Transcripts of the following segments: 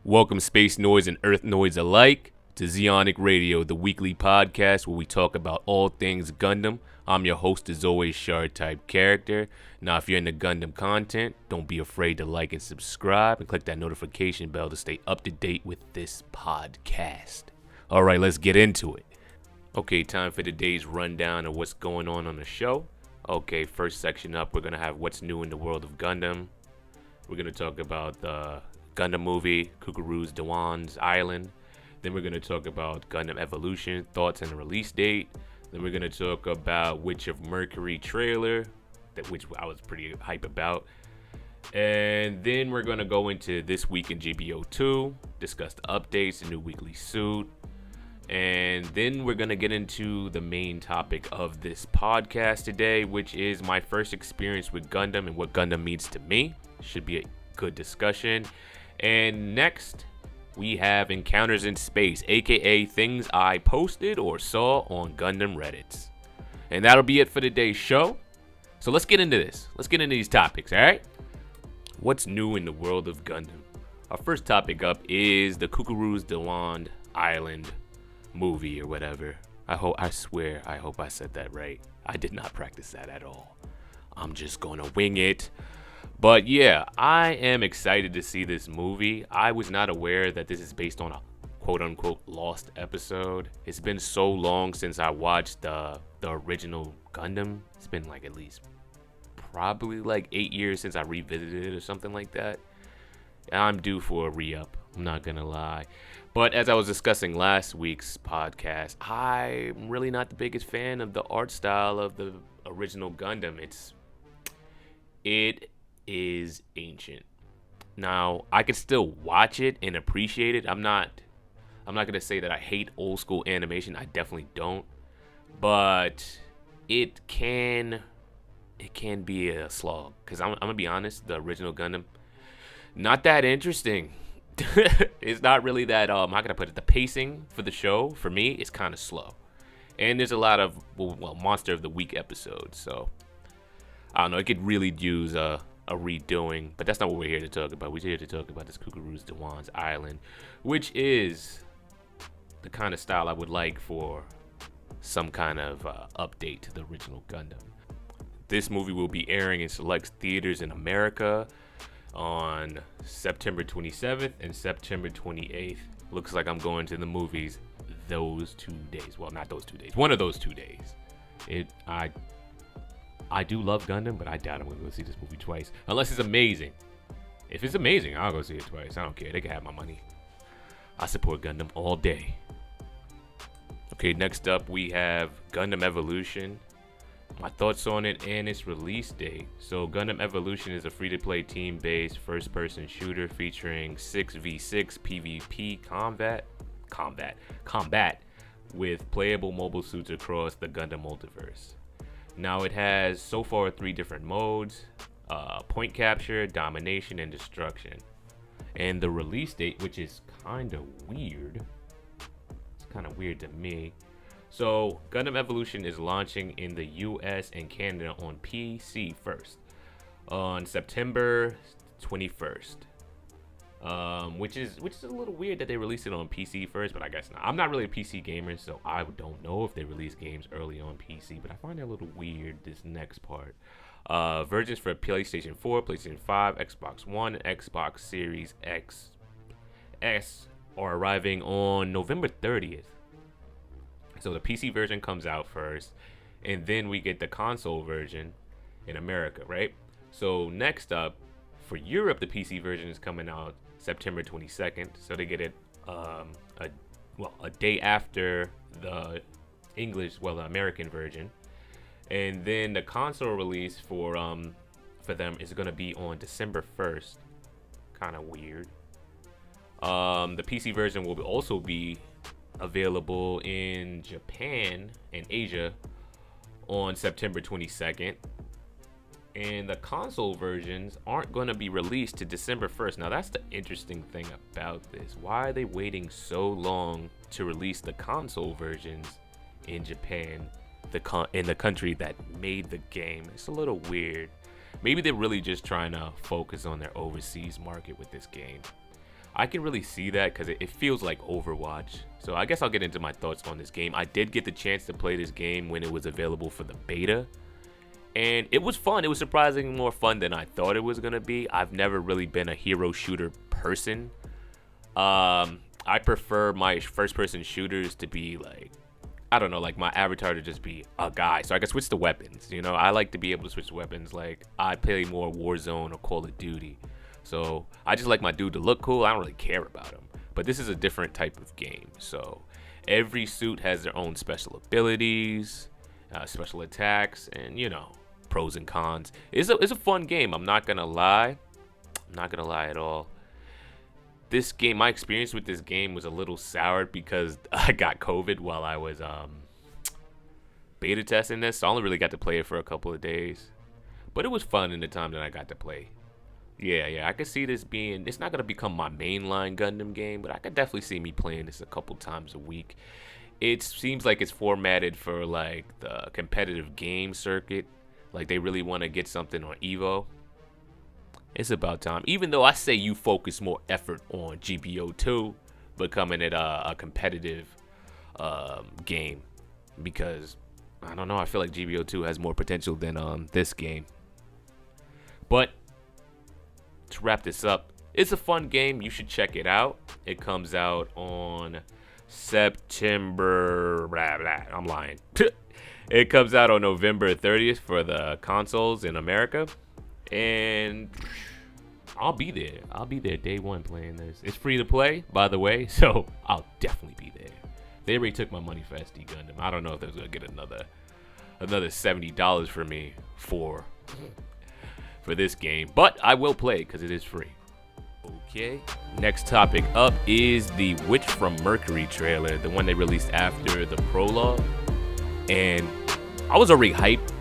Welcome Space Noise and Earth Noise alike to Zeonic Radio, the weekly podcast where we talk about all things Gundam. I'm your host, as always, Shard-type character. Now, if you're into Gundam content, don't be afraid to like and subscribe and click that notification bell to stay up to date with this podcast. All right, let's get into it. Okay, time for today's rundown of what's going on the show. Okay, first section up, we're going to have what's new in the world of Gundam. We're going to talk about the Gundam movie, Kukuru's Dawan's Island. Then we're going to talk about Gundam Evolution, thoughts and release date. Then we're going to talk about Witch of Mercury trailer, which I was pretty hype about. And then we're going to go into This Week in GBO2, discuss the updates, the new weekly suit. And then we're going to get into the main topic of this podcast today, which is my first experience with Gundam and what Gundam means to me. Should be a good discussion. And next, we have Encounters in Space, aka things I posted or saw on Gundam Reddits. And that'll be it for today's show. So let's get into this. Let's get into these topics, alright? What's new in the world of Gundam? Our first topic up is the Kukuru's Dawan Island movie or whatever. I hope I said that right. I did not practice that at all. I'm just gonna wing it. But yeah, I am excited to see this movie. I was not aware that this is based on a quote-unquote lost episode. It's been so long since I watched the original Gundam. It's been like at least probably like 8 years since I revisited it or something like that. I'm due for a re-up, I'm not gonna lie. But as I was discussing last week's podcast, I'm really not the biggest fan of the art style of the original Gundam. It is ancient. Now, I can still watch it and appreciate it. I'm not gonna say that I hate old school animation. I definitely don't. But it can be a slog. Cause I'm gonna be honest, the original Gundam, not that interesting. It's not really that how can I put it? The pacing for the show, for me, is kind of slow. And there's a lot of Monster of the Week episodes, so I don't know, it could really use a redoing, but that's not what we're here to talk about. We're here to talk about this Kukuru's Dawan's Island, which is the kind of style I would like for some kind of update to the original Gundam. This movie will be airing in select theaters in America on September 27th and September 28th. Looks like I'm going to the movies those 2 days. Well, not those 2 days. One of those 2 days. I do love Gundam, but I doubt I'm going to go see this movie twice. Unless it's amazing. If it's amazing, I'll go see it twice. I don't care. They can have my money. I support Gundam all day. Okay, next up we have Gundam Evolution. My thoughts on it and its release date. So Gundam Evolution is a free-to-play team-based first-person shooter featuring 6v6 PvP combat with playable mobile suits across the Gundam multiverse. Now it has so far 3 different modes, point capture, domination, and destruction. And the release date, which is kind of weird, it's kind of weird to me. So Gundam Evolution is launching in the US and Canada on PC first, on September 21st. Which is a little weird that they released it on PC first, but I guess not. I'm not really a PC gamer, so I don't know if they release games early on PC, but I find it a little weird, this next part. Versions for PlayStation 4, PlayStation 5, Xbox One, and Xbox Series XS are arriving on November 30th. So the PC version comes out first, and then we get the console version in America, right? So next up, for Europe, the PC version is coming out September 22nd, so they get it a day after the American version, and then the console release for them is going to be on December 1st. Kind of weird. The PC version will also be available in Japan and Asia on September 22nd. And the console versions aren't going to be released to December 1st. Now, that's the interesting thing about this. Why are they waiting so long to release the console versions in Japan, in the country that made the game? It's a little weird. Maybe they're really just trying to focus on their overseas market with this game. I can really see that because it feels like Overwatch. So I guess I'll get into my thoughts on this game. I did get the chance to play this game when it was available for the beta. And it was fun. It was surprisingly more fun than I thought it was going to be. I've never really been a hero shooter person. I prefer my first-person shooters to be like, I don't know, like my avatar to just be a guy. So I can switch the weapons. You know, I like to be able to switch weapons. Like, I play more Warzone or Call of Duty. So I just like my dude to look cool. I don't really care about him. But this is a different type of game. So every suit has their own special abilities, special attacks, and, you know, pros and cons. It's a fun game. I'm not going to lie. I'm not going to lie at all. This game, my experience with this game was a little soured because I got COVID while I was beta testing this. So I only really got to play it for a couple of days. But it was fun in the time that I got to play. Yeah, I could see this being, it's not going to become my mainline Gundam game, but I could definitely see me playing this a couple times a week. It seems like it's formatted for like the competitive game circuit. Like they really want to get something on Evo. It's about time. Even though I say you focus more effort on GBO2 becoming it a competitive game. Because, I don't know, I feel like GBO2 has more potential than this game. But to wrap this up, it's a fun game. You should check it out. It comes out on September. I'm lying. It comes out on November 30th for the consoles in America. And I'll be there. I'll be there day one playing this. It's free to play, by the way, so I'll definitely be there. They already took my money for SD Gundam. I don't know if they're gonna get another $70 for me for this game, but I will play because it is free. Okay, next topic up is the Witch from Mercury trailer, the one they released after the prologue. And I was already hyped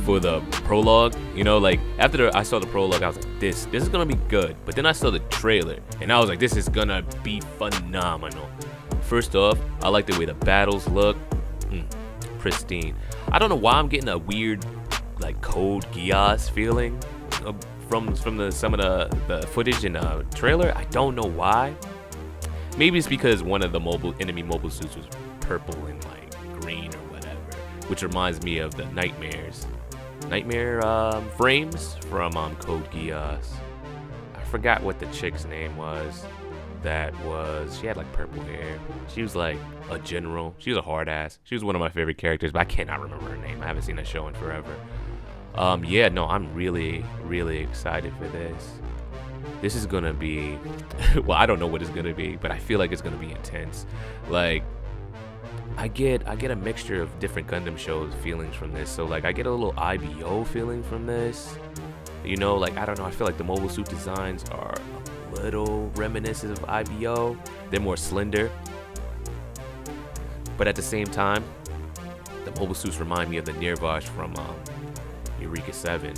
for the prologue, you know, like after I saw the prologue, I was like, this is gonna be good. But then I saw the trailer and I was like, this is gonna be phenomenal. First off, I like the way the battles look, pristine. I don't know why I'm getting a weird like Code Geass feeling from some of the footage in the trailer. I don't know why. Maybe it's because one of the enemy mobile suits was purple and like green or whatever, which reminds me of the nightmare frames from Code Geass. I forgot what the chick's name was. She had like purple hair. She was like a general. She was a hard ass. She was one of my favorite characters, but I cannot remember her name. I haven't seen that show in forever. Yeah, no, I'm really, really excited for this. This is gonna be, well, I don't know what it's gonna be, but I feel like it's gonna be intense. Like, I get a mixture of different Gundam shows feelings from this. So like I get a little IBO feeling from this. You know, like I don't know, I feel like the mobile suit designs are a little reminiscent of IBO. They're more slender. But at the same time, the mobile suits remind me of the Nirvash from Eureka 7.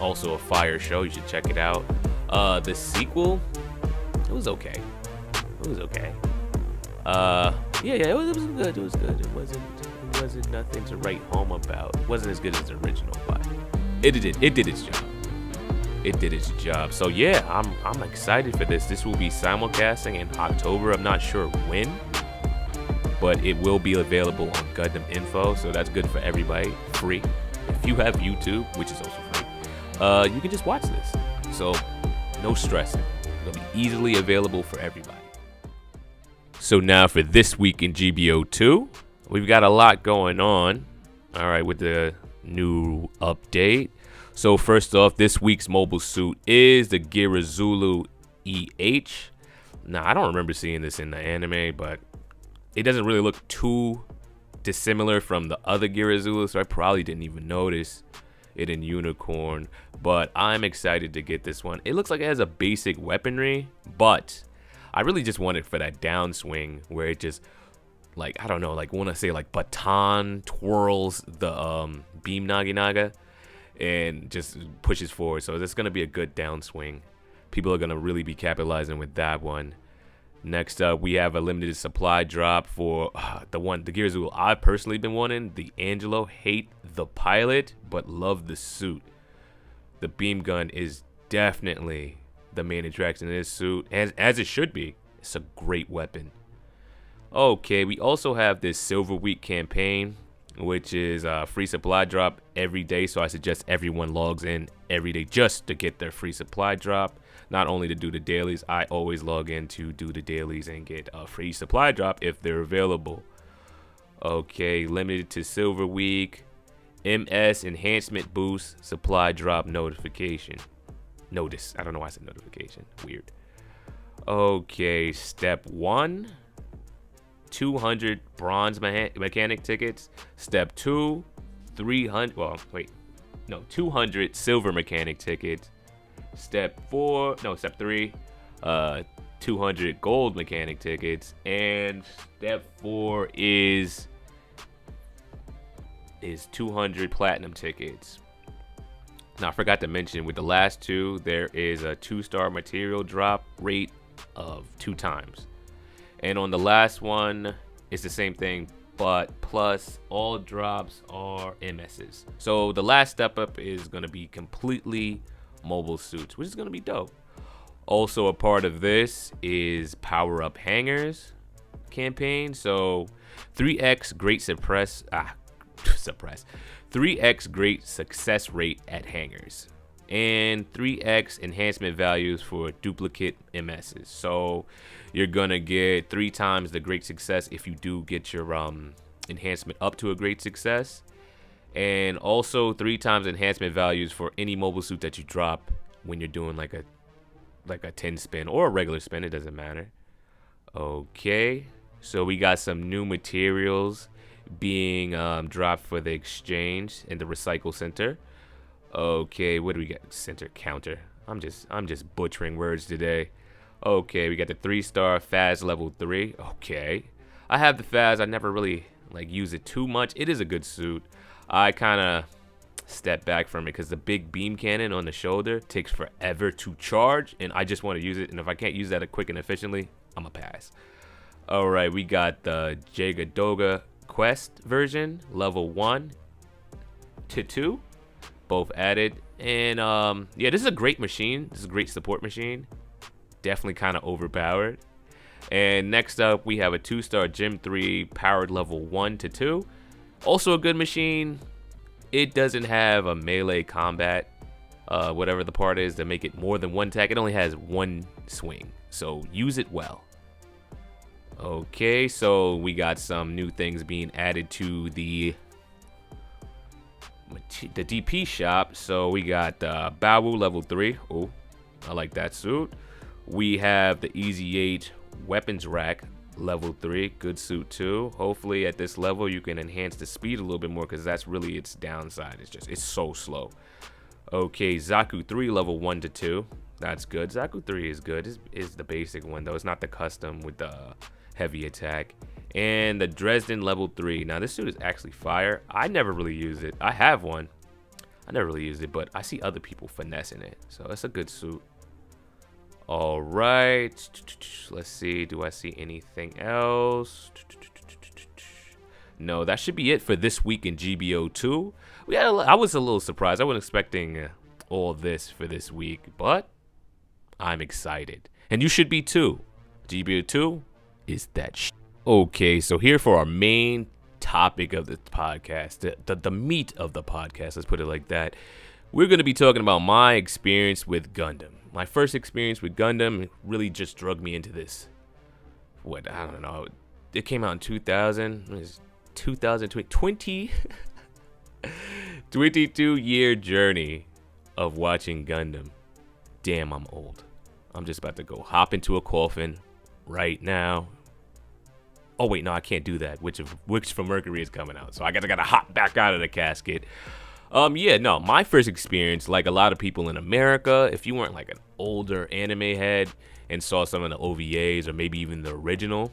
Also a fire show, you should check it out. The sequel, it was okay. Yeah, it was good. It was good. It wasn't nothing to write home about. It wasn't as good as the original, but it did its job. It did its job. So yeah, I'm excited for this. This will be simulcasting in October. I'm not sure when, but it will be available on Gundam Info. So that's good for everybody. Free. If you have YouTube, which is also free, you can just watch this. So no stressing. It'll be easily available for everybody. So now for this week in GBO2, we've got a lot going on, all right, with the new update. So first off, this week's mobile suit is the Girazulu EH. Now, I don't remember seeing this in the anime, but it doesn't really look too dissimilar from the other Girazulu, so I probably didn't even notice it in Unicorn. But I'm excited to get this one. It looks like it has a basic weaponry, but I really just want it for that downswing where it just, like, I don't know, like, want to say, like, baton twirls the beam Naginaga and just pushes forward. So it's going to be a good downswing. People are going to really be capitalizing with that one. Next up, we have a limited supply drop for the Girazulu I've personally been wanting, the Angelo. Hate the pilot, but love the suit. The beam gun is definitely the main attraction in this suit, as it should be. It's a great weapon. Okay, we also have this Silver Week campaign, which is a free supply drop every day. So I suggest everyone logs in every day just to get their free supply drop. Not only to do the dailies, I always log in to do the dailies and get a free supply drop if they're available. Okay, limited to Silver Week. MS enhancement boost supply drop notification. Notice. I don't know why I said notification. Weird. Okay, step 1. 200 bronze mechanic tickets. Step 2, 200 silver mechanic tickets. Step 3, 200 gold mechanic tickets. And step 4 is 200 platinum tickets. Now I forgot to mention with the last two, there is a 2-star material drop rate of 2 times. And on the last one, it's the same thing, but plus all drops are MSs. So the last step up is going to be completely mobile suits, which is going to be dope. Also a part of this is power up hangers campaign. So 3x great 3x great success rate at hangers, and 3x enhancement values for duplicate MSs. So you're gonna get 3 times the great success if you do get your enhancement up to a great success, and also 3 times enhancement values for any mobile suit that you drop when you're doing like a 10 spin or a regular spin, it doesn't matter. Okay, so we got some new materials being dropped for the exchange in the recycle center. Okay, what do we got? Center counter. I'm just butchering words today. Okay, we got the 3-star Faz level 3. Okay, I have the Faz. I never really use it too much. It is a good suit. I kind of step back from it because the big beam cannon on the shoulder takes forever to charge, and I just want to use it. And if I can't use that quick and efficiently, I'm a pass. All right, we got the Jagadoga Quest version, level 1 to 2, both added. And yeah, this is a great machine. This is a great support machine. Definitely kind of overpowered. And next up, we have a 2-star Gym 3 powered level 1 to 2. Also a good machine. It doesn't have a melee combat, whatever the part is, to make it more than 1 attack. It only has 1 swing, so use it well. Okay, so we got some new things being added to the DP shop. So we got Bawu level 3. Oh, I like that suit. We have the Easy 8 weapons rack level 3. Good suit too. Hopefully at this level you can enhance the speed a little bit more, because that's really its downside. It's so slow. Okay, Zaku 3 level 1 to 2. That's good. Zaku 3 is good. Is the basic one though. It's not the custom with the heavy attack. And the Dresden level 3. Now this suit is actually fire. I never really used it. I have one. I never really used it, but I see other people finessing it. So it's a good suit. All right. Let's see. Do I see anything else? No, that should be it for this week in GBO2. I was a little surprised. I wasn't expecting all this for this week, but I'm excited. And you should be too. GBO2 is that Okay, so here for our main topic of the podcast, the meat of the podcast, let's put it like that. We're going to be talking about my experience with Gundam. My first experience with Gundam really just drug me into this. I don't know. It came out in 2000. It was 2020. 22-year journey of watching Gundam. Damn, I'm old. I'm just about to go hop into a coffin right now. Oh wait, no, I can't do that. Which for Mercury is coming out, so I gotta hop back out of the casket. Yeah, no, my first experience, like a lot of people in America, if you weren't like an older anime head and saw some of the OVAs or maybe even the original,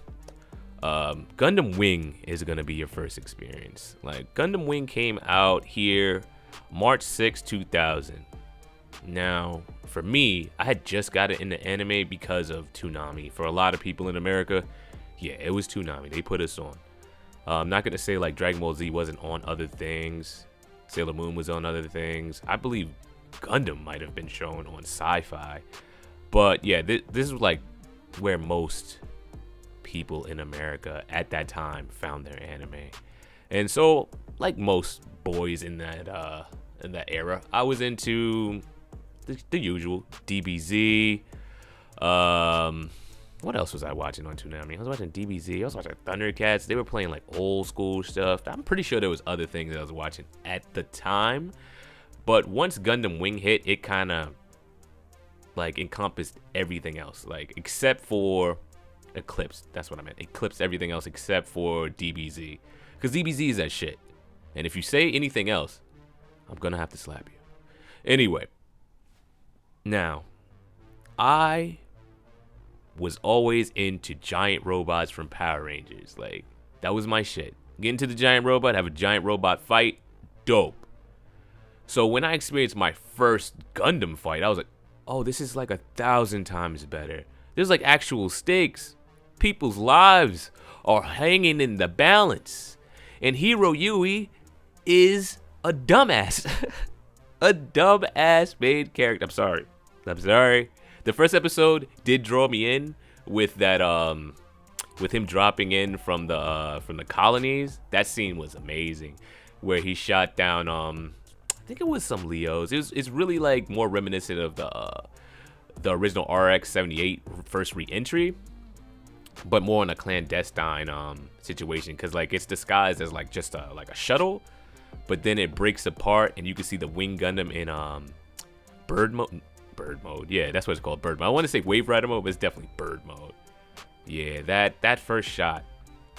Gundam Wing is gonna be your first experience. Like Gundam Wing came out here March 6, 2000. Now, for me, I had just got it into anime because of Toonami. For a lot of people in America, yeah, it was Toonami. They put us on. I'm not gonna say like Dragon Ball Z wasn't on other things. Sailor Moon was on other things. I believe Gundam might have been shown on Sci-Fi. But yeah, this is like where most people in America at that time found their anime. And so, like most boys in that era, I was into the usual DBZ. What else was I watching on Toonami? I was watching DBZ. I was watching Thundercats. They were playing like old school stuff. I'm pretty sure there was other things that I was watching at the time. But once Gundam Wing hit, it kind of like encompassed everything else, like except for Eclipse. That's what I meant. Eclipsed everything else except for DBZ, because DBZ is that shit. And if you say anything else, I'm gonna have to slap you. Anyway, now I was always into giant robots from Power Rangers. Like, that was my shit. Get into the giant robot, have a giant robot fight, dope. So when I experienced my first Gundam fight, I was like, oh, this is like 1,000 times better. There's like actual stakes. People's lives are hanging in the balance. And Hero Yui is a dumbass. A dumbass main character. I'm sorry. The first episode did draw me in with that with him dropping in from the colonies. That scene was amazing, where he shot down I think it was some Leos. It's really like more reminiscent of the original RX-78 first re-entry, but more in a clandestine situation, because like it's disguised as like just a shuttle, but then it breaks apart and you can see the Wing Gundam in bird mode. Yeah, that's what it's called, bird mode. I want to say Wave Rider mode, but it's definitely bird mode. Yeah, that first shot,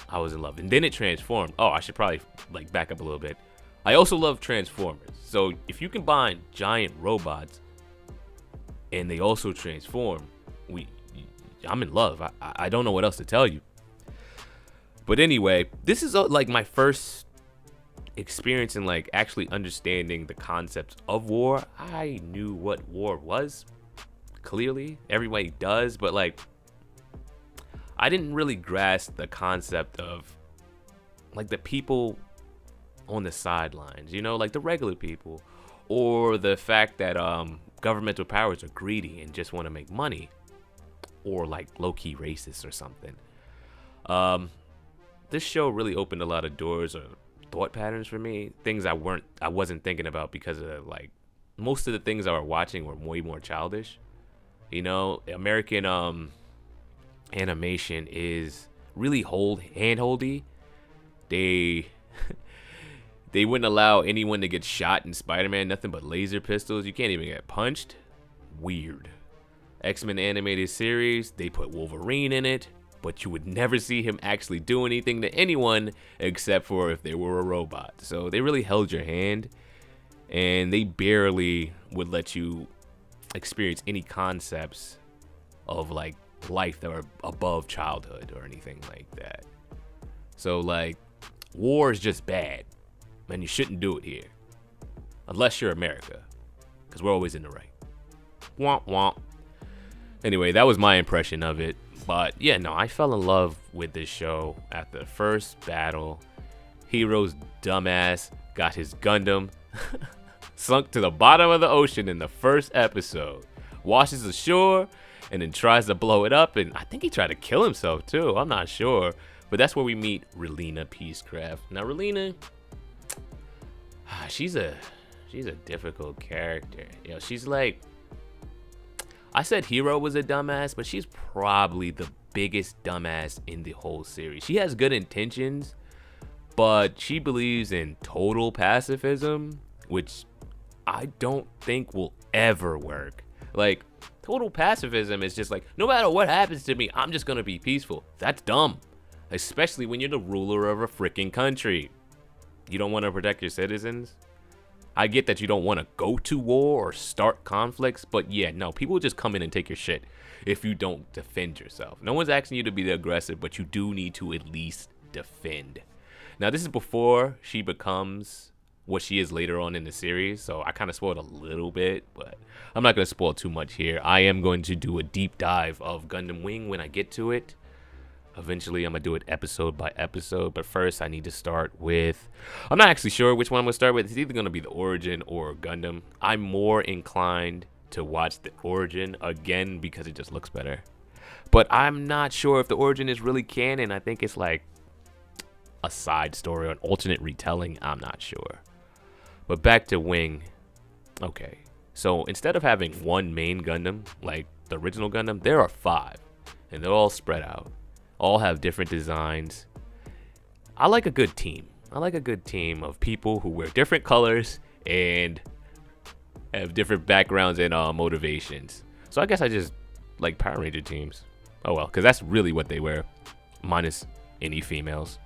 I was in love. And then it transformed. Oh, I should probably like back up a little bit. I also love Transformers. So if you combine giant robots and they also transform, I'm in love. I don't know what else to tell you. But anyway, this is like my first experience in like actually understanding the concepts of war. I knew what war was, clearly. Everybody does, but like I didn't really grasp the concept of like the people on the sidelines, you know, like the regular people, or the fact that governmental powers are greedy and just want to make money, or like low-key racist or something. This show really opened a lot of doors or thought patterns for me, things I wasn't thinking about, because of like most of the things I were watching were way more childish. You know, American animation is really handholdy. They wouldn't allow anyone to get shot in Spider-Man, nothing but laser pistols. You can't even get punched. Weird. X-Men animated series, they put Wolverine in it, but you would never see him actually do anything to anyone except for if they were a robot. So they really held your hand, and they barely would let you experience any concepts of like life that were above childhood or anything like that. So like, war is just bad, and you shouldn't do it here, unless you're America, because we're always in the right. Womp womp. Anyway, that was my impression of it. But yeah, no, I fell in love with this show after the first battle. Hero's dumbass got his Gundam sunk to the bottom of the ocean in the first episode, washes ashore, and then tries to blow it up, and I think he tried to kill himself too. I'm not sure, but that's where we meet Relina Peacecraft. Now Relina, she's a difficult character. You know, she's like, I said Hero was a dumbass, but she's probably the biggest dumbass in the whole series. She has good intentions, but she believes in total pacifism, which I don't think will ever work. Like, total pacifism is just like, no matter what happens to me, I'm just gonna be peaceful. That's dumb, especially when you're the ruler of a freaking country. You don't want to protect your citizens. I get that you don't want to go to war or start conflicts, but yeah, no, people just come in and take your shit if you don't defend yourself. No one's asking you to be the aggressor, but you do need to at least defend. Now, this is before she becomes what she is later on in the series, so I kind of spoiled a little bit, but I'm not going to spoil too much here. I am going to do a deep dive of Gundam Wing when I get to it. Eventually, I'm going to do it episode by episode, but first I need to start with, I'm not actually sure which one I'm going to start with. It's either going to be the Origin or Gundam. I'm more inclined to watch the origin again because it just looks better. But I'm not sure if the origin is really canon. I think it's like a side story or an alternate retelling. I'm not sure. But back to Wing. Okay. So instead of having one main Gundam, like the original Gundam, there are 5. And they're all spread out. All have different designs. I like a good team. I like a good team of people who wear different colors and have different backgrounds and motivations. So I guess I just like Power Ranger teams. Oh well, because that's really what they wear, minus any females.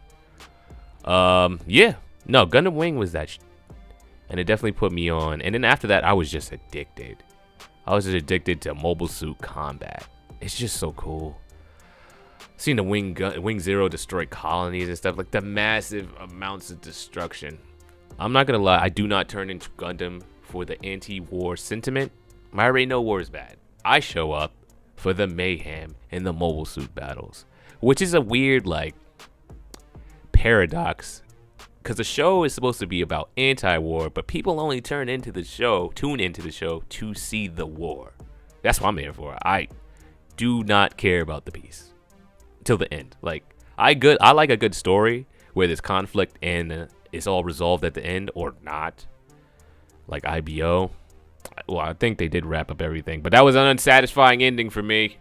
Yeah, no, Gundam Wing was that, and it definitely put me on. And then after that, I was just addicted. I was just addicted to mobile suit combat. It's just so cool. Seeing the Wing Zero destroy colonies and stuff, like the massive amounts of destruction. I'm not gonna lie, I do not turn into Gundam for the anti-war sentiment. I already know war is bad. I show up for the mayhem and the mobile suit battles, which is a weird like paradox, because the show is supposed to be about anti-war, but people only tune into the show to see the war. That's what I'm here for. I do not care about the peace till the end. Like I like a good story where there's conflict and it's all resolved at the end, or not. Like IBO. Well, I think they did wrap up everything, but that was an unsatisfying ending for me.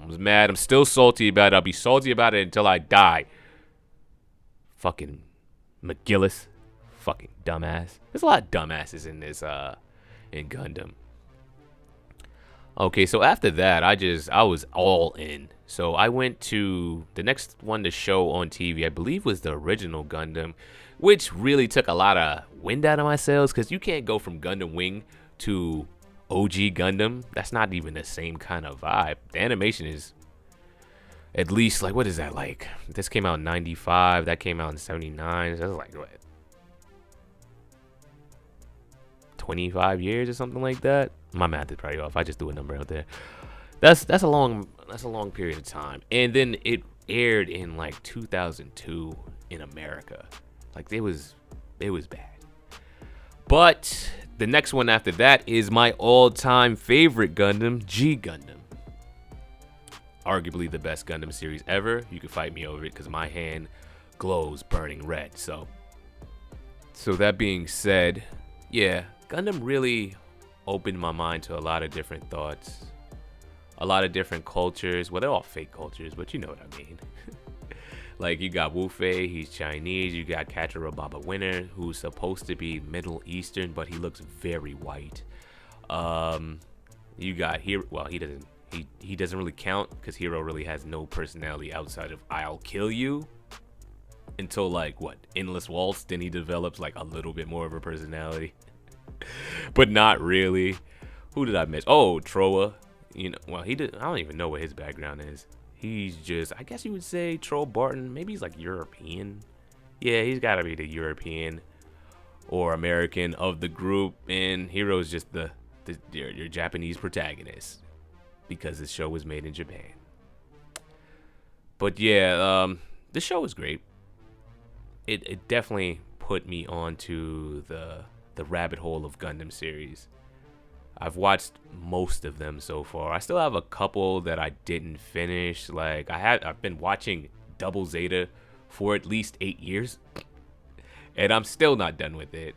I was mad. I'm still salty about it. I'll be salty about it until I die. Fucking McGillis. Fucking dumbass. There's a lot of dumbasses in this in Gundam. Okay, so after that, I was all in. So I went to the next one to show on TV, I believe was the original Gundam, which really took a lot of wind out of my sails, because you can't go from Gundam Wing to OG Gundam. That's not even the same kind of vibe. The animation is at least like, what is that like? This came out in 95, that came out in 79. So that's like what, 25 years or something like that. My math is probably off. I just threw a number out there. That's a long period of time. And then it aired in like 2002 in America. Like it was bad. But the next one after that is my all-time favorite Gundam, G Gundam. Arguably the best Gundam series ever. You can fight me over it because my hand glows burning red. So that being said, yeah, Gundam really opened my mind to a lot of different thoughts, a lot of different cultures. Well, they're all fake cultures, but you know what I mean. Like, you got Wu Fei, he's Chinese. You got Kachira Baba Winner, who's supposed to be Middle Eastern, but he looks very white. You got Hero. Well, he doesn't really count, because Hero really has no personality outside of "I'll kill you." Until like what, Endless Waltz, then he develops like a little bit more of a personality. But not really. Who did I miss? Oh, Troa. You know, well, I don't even know what his background is. He's just, I guess you would say Troll Barton. Maybe he's like European. Yeah, he's got to be the European or American of the group. And Hero's just your Japanese protagonist, because this show was made in Japan. But yeah, the show was great. It definitely put me onto the rabbit hole of Gundam series. I've watched most of them so far. I still have a couple that I didn't finish. Like I've been watching Double Zeta for at least 8 years, and I'm still not done with it.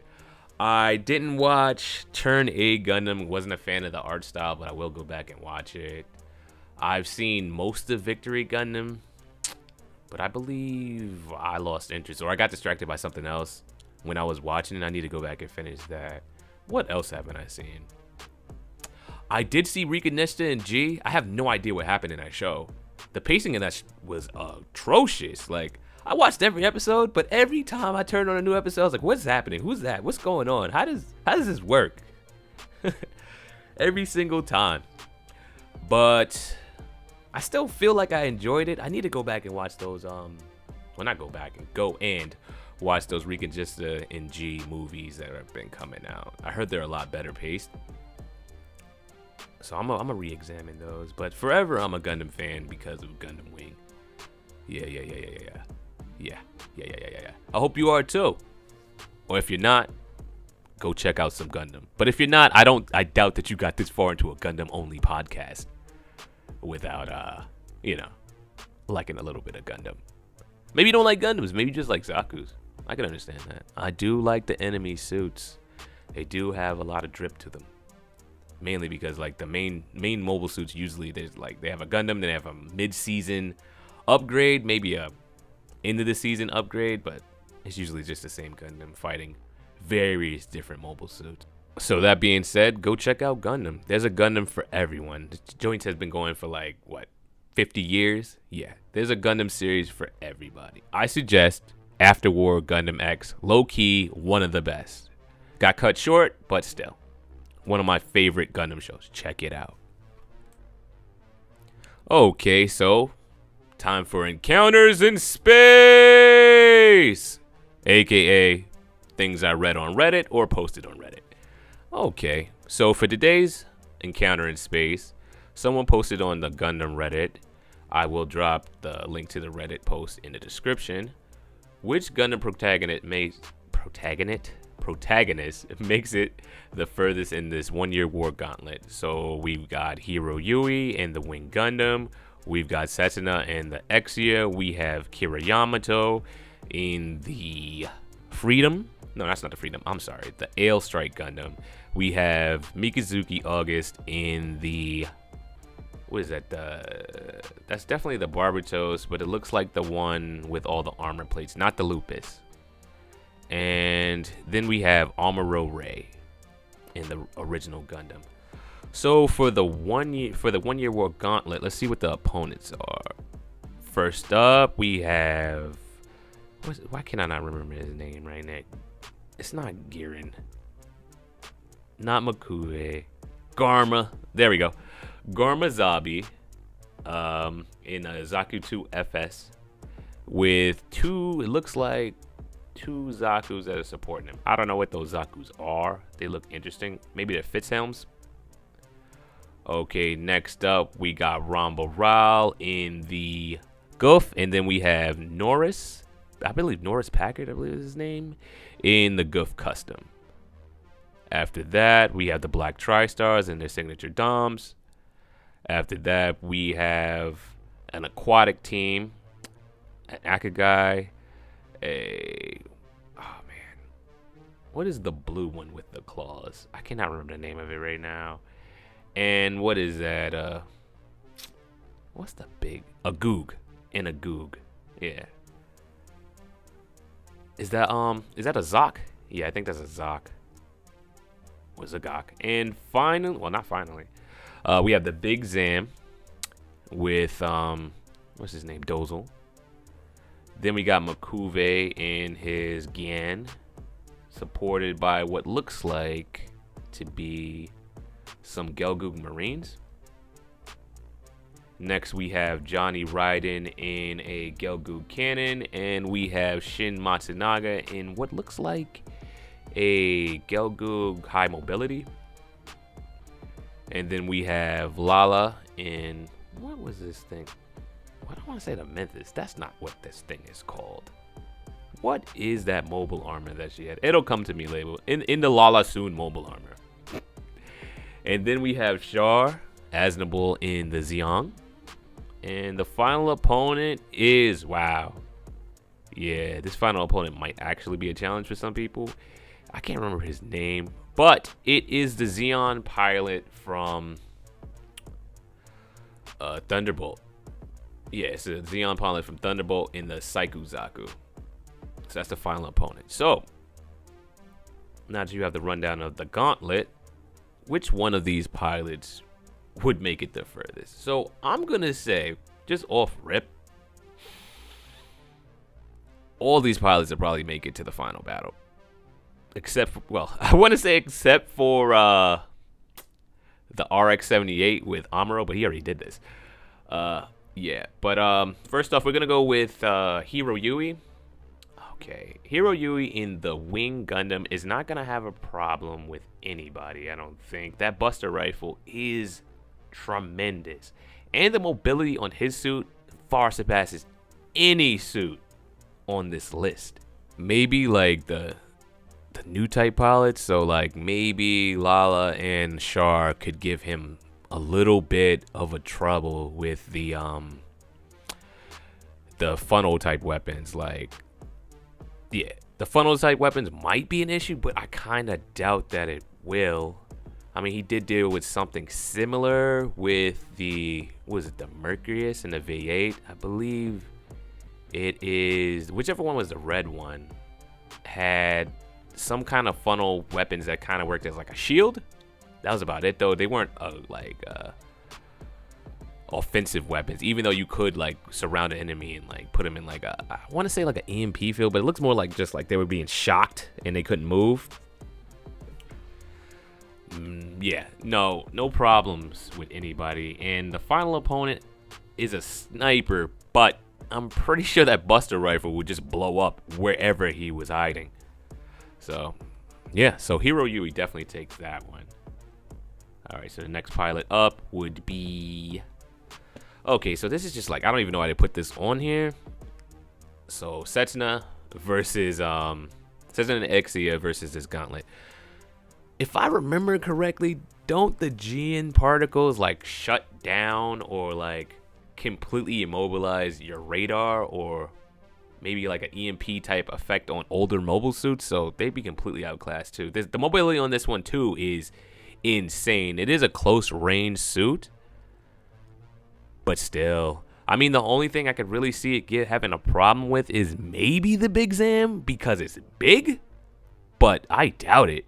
I didn't watch Turn A Gundam. Wasn't a fan of the art style, but I will go back and watch it. I've seen most of Victory Gundam, but I believe I lost interest, or I got distracted by something else when I was watching it. I need to go back and finish that. What else haven't I seen? I did see Rika Nesta and G. I have no idea what happened in that show. The pacing in that was atrocious. Like, I watched every episode, but every time I turned on a new episode, I was like, what's happening? Who's that? What's going on? How does this work? Every single time. But I still feel like I enjoyed it. I need to go back and watch those, well, not go back, and go and watch those Rika Nesta and G movies that have been coming out. I heard they're a lot better paced. So I'm gonna re-examine those. But forever, I'm a Gundam fan because of Gundam Wing. Yeah. I hope you are too. Or if you're not, go check out some Gundam. But if you're not, I doubt that you got this far into a Gundam only podcast without liking a little bit of Gundam. Maybe you don't like Gundams, maybe you just like Zaku's. I can understand that. I do like the enemy suits. They do have a lot of drip to them. Mainly because like the main mobile suits usually they have a Gundam, then they have a mid-season upgrade, maybe a end of the season upgrade, but it's usually just the same Gundam fighting various different mobile suits. So that being said, go check out Gundam. There's a Gundam for everyone. The joint has been going for 50 years? Yeah, there's a Gundam series for everybody. I suggest After War Gundam X, low-key, one of the best. Got cut short, but still. One of my favorite Gundam shows. Check it out. Okay, so time for Encounters in Space, aka things I read on Reddit or posted on Reddit. Okay, so for today's Encounter in Space, someone posted on the Gundam Reddit. I will drop the link to the Reddit post in the description. Which Gundam protagonist makes it the furthest in this 1 year war gauntlet? So we've got Hiro Yui in the Wing Gundam. We've got Setsuna in the Exia. We have Kira Yamato in the Freedom. No, that's not the Freedom. I'm sorry. The Ale Strike Gundam. We have Mikazuki August in the... What is that? That's definitely the Barbatos, but it looks like the one with all the armor plates, not the Lupus. And then we have Amuro Ray in the original Gundam. So for the 1 year war gauntlet, let's see what the opponents are. First up, we have why can I not remember his name right now? It's not Girin. Not Makue. Garma. There we go. Garma Zabi in a Zaku 2 FS with two, it looks like two Zakus that are supporting him. I don't know what those Zakus are. They look interesting. Maybe they're Fitzhelms. Okay, next up we got Ramba Ral in the Goof, and then we have Norris. I believe Norris Packard, I believe is his name, in the Goof Custom. After that, we have the Black Tri-Stars and their signature DOMs. After that, we have an aquatic team, an Akagai, what is the blue one with the claws? I cannot remember the name of it right now. And what is that? What's the big? A Goog. And a Goog. Yeah. Is that a Zok? Yeah, I think that's a Zok. Or Zagok. And finally, well, not finally. We have the Big Zam with what's his name? Dozel. Then we got Makuve in his Gan, supported by what looks like to be some Gelgoog Marines. Next, we have Johnny Raiden in a Gelgoog Cannon, and we have Shin Matsunaga in what looks like a Gelgoog High Mobility. And then we have Lala in, what was this thing? I don't want to say the Memphis. That's not what this thing is called. What is that mobile armor that she had? It'll come to me later. In the Lala Soon mobile armor. And then we have Char Aznable in the Zeong. And the final opponent is, wow. Yeah, this final opponent might actually be a challenge for some people. I can't remember his name, but it is the Zeon pilot from Thunderbolt. Yeah, it's a Zeon pilot from Thunderbolt in the Saiku Zaku. So that's the final opponent. So, now that you have the rundown of the gauntlet, which one of these pilots would make it the furthest? So, I'm going to say, just off rip, all these pilots will probably make it to the final battle. Except for, well, I want to say except for the RX-78 with Amuro, but he already did this. Yeah, but first off, we're going to go with Hiro Yui. Okay, Hiro Yui in the Wing Gundam is not going to have a problem with anybody, I don't think. That Buster Rifle is tremendous. And the mobility on his suit far surpasses any suit on this list. Maybe like the the new type pilots. So like maybe Lala and Char could give him a little bit of a trouble with the funnel type weapons. Like, yeah, the funnel type weapons might be an issue, but I kind of doubt that it will. I mean, he did deal with something similar with the Mercurius and the V8. I believe it is, whichever one was the red one, had some kind of funnel weapons that kind of worked as like a shield. That was about it, though. They weren't offensive weapons, even though you could like surround an enemy and like put them in like I want to say like an EMP field, but it looks more like just like they were being shocked and they couldn't move. Yeah, no problems with anybody. And the final opponent is a sniper, but I'm pretty sure that Buster rifle would just blow up wherever he was hiding. So, yeah, so Hero Yui definitely takes that one. All right, so the next pilot up would be... Okay, so this is just like, I don't even know how to put this on here. So, Setsuna versus, Setsuna and Exia versus this gauntlet. If I remember correctly, don't the Gian particles like shut down or like completely immobilize your radar, or maybe like an EMP type effect on older mobile suits? So they'd be completely outclassed too. The mobility on this one too is insane. It is a close range suit, but still, I mean, the only thing I could really see it having a problem with is maybe the Big Zam because it's big, but I doubt it.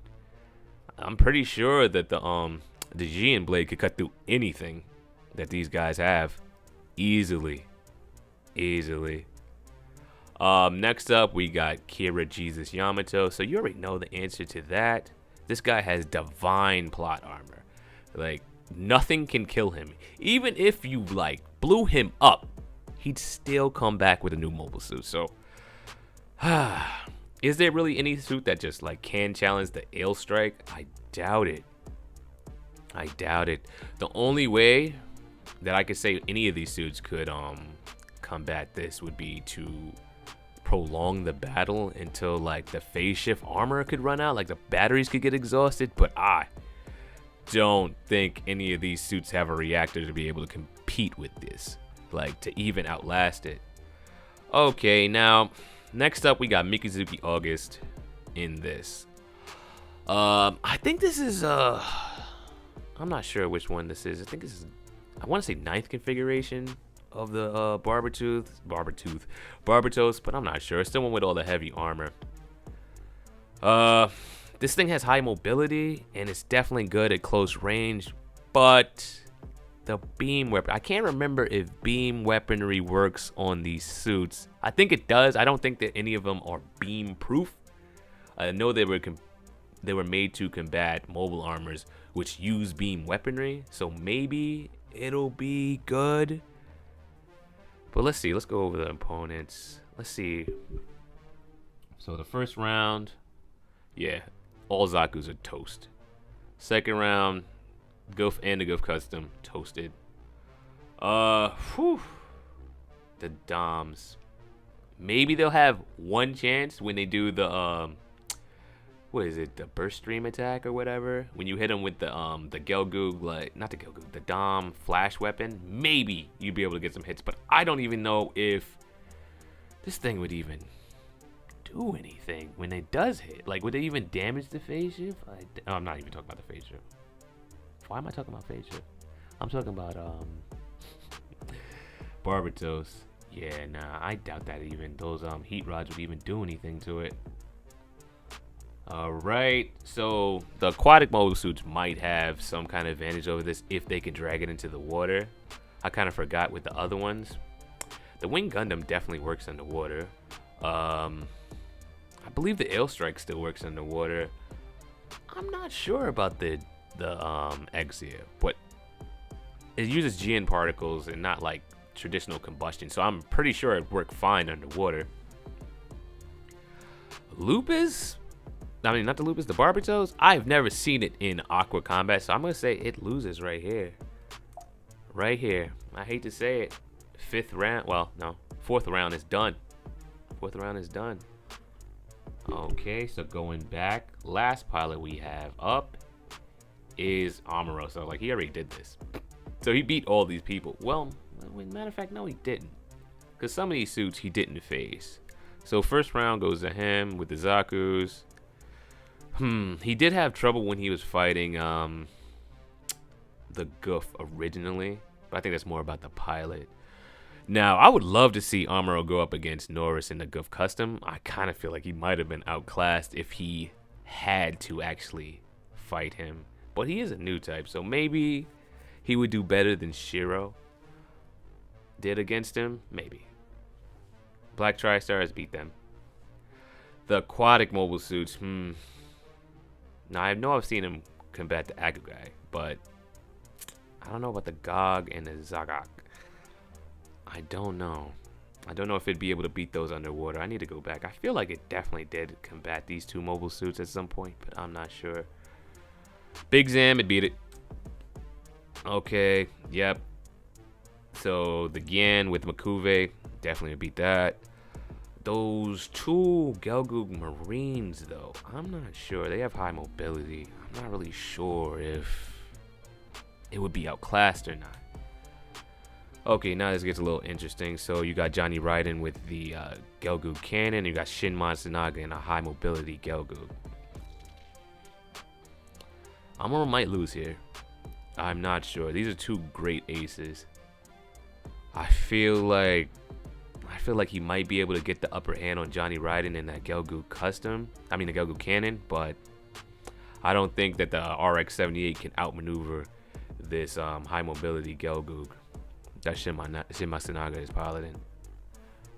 I'm pretty sure that the Gian blade could cut through anything that these guys have easily. Next up, we got Kira Jesus Yamato. So you already know the answer to that. This guy has divine plot armor. Like, nothing can kill him. Even if you like blew him up, he'd still come back with a new mobile suit. So is there really any suit that just like can challenge the Ale Strike? I doubt it. The only way that I could say any of these suits could combat this would be to prolong the battle until like the phase shift armor could run out, like the batteries could get exhausted. But I don't think any of these suits have a reactor to be able to compete with this, like to even outlast it. Okay, now next up we got Mikazuki August in this. I think this is I'm not sure which one this is. I think this is, I want to say 9th configuration of the Barbertooth, but I'm not sure. It's the one with all the heavy armor. This thing has high mobility and it's definitely good at close range, but the beam weapon, I can't remember if beam weaponry works on these suits. I think it does. I don't think that any of them are beam proof. I know they were made to combat mobile armors which use beam weaponry, so maybe it'll be good. But let's see. Let's go over the opponents. Let's see. So the first round, yeah, all Zaku's are toast. Second round, Goof and the Goof Custom toasted. The Doms. Maybe they'll have one chance when they do the what is it? The burst stream attack or whatever. When you hit them with the Gelgoog, like not the Gelgoog, the Dom flash weapon, maybe you'd be able to get some hits. But I don't even know if this thing would even do anything when it does hit. Like, would it even damage the phase shift? I'm not even talking about the phase shift. Why am I talking about phase shift? I'm talking about Barbatos. Yeah, nah, I doubt that even those heat rods would even do anything to it. Alright, so the aquatic mobile suits might have some kind of advantage over this if they can drag it into the water. I kind of forgot with the other ones. The Wing Gundam definitely works underwater. I believe the Ale Strike still works underwater. I'm not sure about the Exia, but it uses GN particles and not like traditional combustion, so I'm pretty sure it worked fine underwater. Lupus? I mean, not the Lupus, the Barbatos. I've never seen it in Aqua Combat, so I'm gonna say it loses right here. Right here. I hate to say it. 4th round is done. 4th round is done. Okay, so going back, last pilot we have up is Amuro. So like he already did this. So he beat all these people. Well, matter of fact, no, he didn't. Because some of these suits he didn't face. So first round goes to him with the Zakus. He did have trouble when he was fighting the Goof originally. But I think that's more about the pilot. Now, I would love to see Amuro go up against Norris in the Goof Custom. I kind of feel like he might have been outclassed if he had to actually fight him. But he is a new type, so maybe he would do better than Shiro did against him. Maybe. Black Tri-Stars beat them. The aquatic mobile suits, Now, I know I've seen him combat the Akugai, but I don't know about the Gog and the Zagak. I don't know. I don't know if it'd be able to beat those underwater. I need to go back. I feel like it definitely did combat these two mobile suits at some point, but I'm not sure. Big Zam, it beat it. Okay, yep. So the Gyan with Makuve, definitely beat that. Those two Gelgoog Marines, though, I'm not sure. They have high mobility. I'm not really sure if it would be outclassed or not. Okay, now this gets a little interesting. So you got Johnny Raiden with the Gelgoog cannon. You got Shin Matsunaga in a high mobility Gelgoog. Amuro might lose here. I'm not sure. These are two great aces. I feel like he might be able to get the upper hand on Johnny Raiden in that Gelgoog custom. I mean the Gelgoog cannon, but I don't think that the RX-78 can outmaneuver this high mobility Gelgoog that Shin Matsunaga is piloting.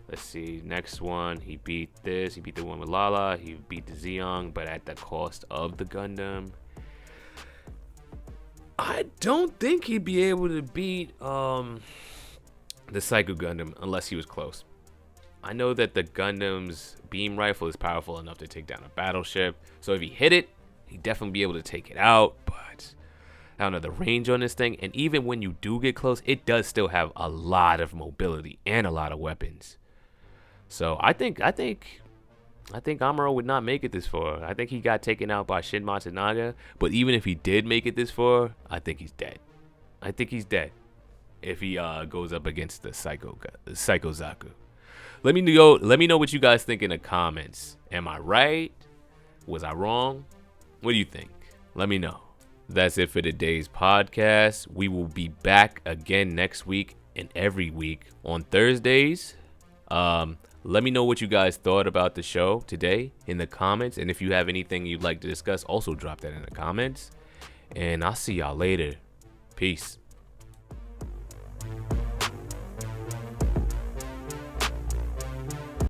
Let's see. Next one, he beat this. He beat the one with Lala. He beat the Zeong, but at the cost of the Gundam. I don't think he'd be able to beat the Psycho Gundam unless he was close. I know that the Gundam's beam rifle is powerful enough to take down a battleship. So if he hit it, he'd definitely be able to take it out. But I don't know the range on this thing. And even when you do get close, it does still have a lot of mobility and a lot of weapons. So I think Amuro would not make it this far. I think he got taken out by Shin Matsunaga. But even if he did make it this far, I think he's dead. I think he's dead if he goes up against the Psycho Zaku. Let me know what you guys think in the comments. Am I right? Was I wrong? What do you think? Let me know. That's it for today's podcast. We will be back again next week and every week on Thursdays. Let me know what you guys thought about the show today in the comments. And if you have anything you'd like to discuss, also drop that in the comments. And I'll see y'all later. Peace.